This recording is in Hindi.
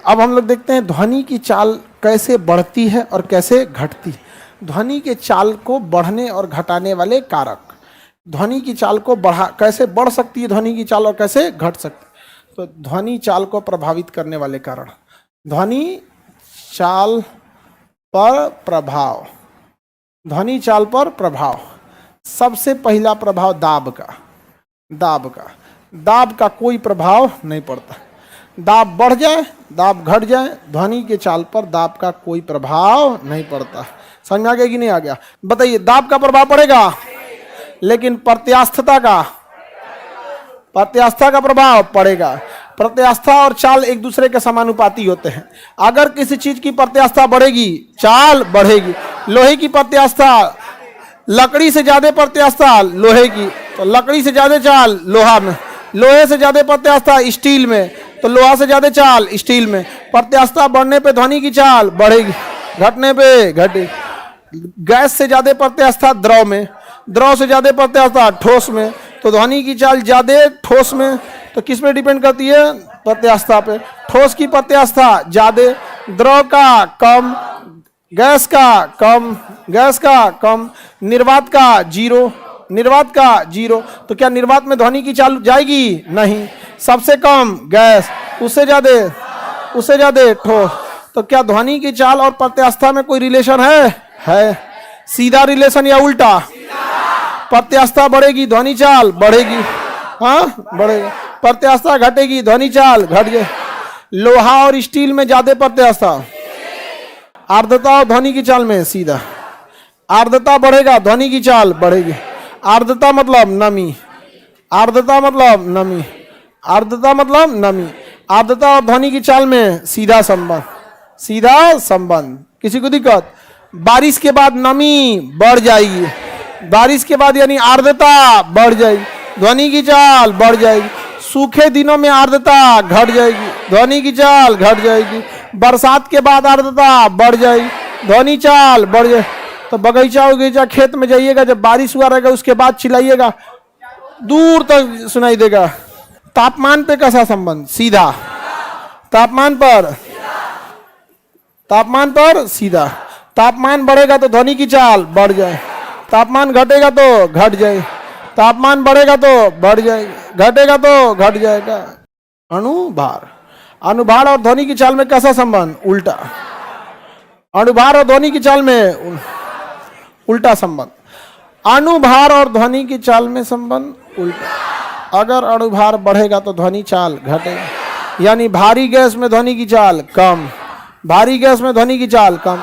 अब हम लोग देखते हैं ध्वनि की चाल कैसे बढ़ती है और कैसे घटती है। ध्वनि के चाल को बढ़ने और घटाने वाले कारक। ध्वनि की चाल को कैसे बढ़ सकती है ध्वनि की चाल और कैसे घट सकती है। तो ध्वनि चाल को प्रभावित करने वाले कारण। ध्वनि चाल पर प्रभाव। ध्वनि चाल पर प्रभाव। सबसे पहला प्रभाव दाब का। दाब का कोई प्रभाव नहीं पड़ता। दाब बढ़ जाए, दाब घट जाए, ध्वनि के चाल पर दाब का कोई प्रभाव नहीं पड़ता। समझ में आ गया कि नहीं आ गया? बताइए, दाब का प्रभाव पड़ेगा, लेकिन प्रत्यास्थता का प्रभाव पड़ेगा। प्रत्यास्था और चाल एक दूसरे के समानुपाती होते हैं। अगर किसी चीज की प्रत्यास्था बढ़ेगी, चाल बढ़ेगी। लोहे की प्रत्यास्था लकड़ी से ज्यादा प्रत्यास्था लोहे की, तो लकड़ी से ज्यादा चाल लोहा में। लोहे से ज्यादा प्रत्यास्था स्टील में, तो लोहा से ज्यादा चाल स्टील में। प्रत्यास्था बढ़ने पे ध्वनि की चाल बढ़ेगी, घटने पे घटेगी। गैस से ज्यादा प्रत्यास्था द्रव में, द्रव से ज्यादा प्रत्यास्था ठोस में, तो ध्वनि की चाल ज्यादा ठोस में। तो किस पे डिपेंड करती है? प्रत्यास्था पे। ठोस की प्रत्यास्था ज्यादा, द्रव का कम, गैस का कम, निर्वात का जीरो। तो क्या निर्वात में ध्वनि की चाल जाएगी? नहीं। सबसे कम गैस, उससे ज्यादा ठोस। तो क्या ध्वनि की चाल और प्रत्यास्था में कोई रिलेशन है? सीधा रिलेशन या उल्टा? प्रत्यास्था बढ़ेगी, ध्वनि चाल बढ़ेगी। हाँ, बढ़ेगी। प्रत्यास्था घटेगी, ध्वनि चाल घट जाए। लोहा और स्टील में ज्यादा प्रत्यास्था, आर्द्रता और ध्वनि की चाल में सीधा। आर्द्रता बढ़ेगा, ध्वनि की चाल बढ़ेगी। आर्द्रता मतलब नमी। आर्द्रता और ध्वनि की चाल में सीधा संबंध। किसी को दिक्कत? बारिश के बाद नमी बढ़ जाएगी, बारिश के बाद यानी आर्द्रता बढ़ जाएगी, ध्वनि की चाल बढ़ जाएगी। सूखे दिनों में आर्द्रता घट जाएगी, ध्वनि की चाल घट जाएगी। बरसात के बाद आर्द्रता बढ़ जाएगी, ध्वनि चाल बढ़ जाएगी। तो बगीचा खेत में जाइएगा, जब बारिश हुआ रहेगा उसके बाद चिल्लाइएगा, दूर तक सुनाई देगा। तापमान पे कैसा संबंध? सीधा। तापमान पर सीधा। तापमान बढ़ेगा तो ध्वनि की चाल बढ़ जाए, तापमान घटेगा तो घट जाए। तापमान बढ़ेगा तो बढ़ जाएगा, घटेगा तो घट जाएगा। अनुभार और ध्वनि की चाल में कैसा संबंध? उल्टा। अनुभार और ध्वनि की चाल में उल्टा संबंध। अनुभार और ध्वनि की चाल में संबंध उल्टा। अगर अनुभार बढ़ेगा तो ध्वनि चाल घटेगा, यानी भारी गैस में ध्वनि की चाल कम, भारी गैस में ध्वनि की चाल कम।